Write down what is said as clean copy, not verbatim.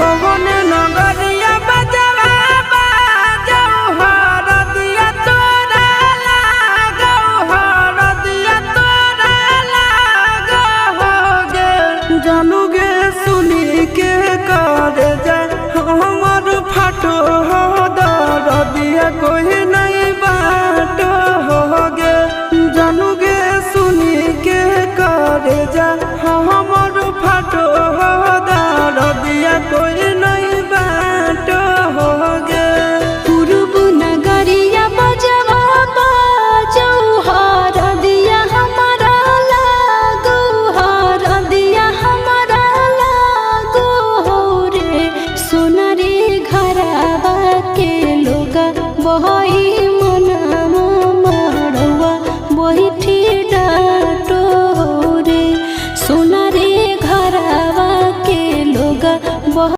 कौन नगरिया बजवा बाजऊ हर दिया तोरा लागो हर दिया तोरा लागो गे जानू गे सुनी के कर जाए हमर फाटो हो दर दिया कोई नहीं बाटो हो गे जानू गे सुनी के कर जाए हमर फाटो हो दर दिया कोई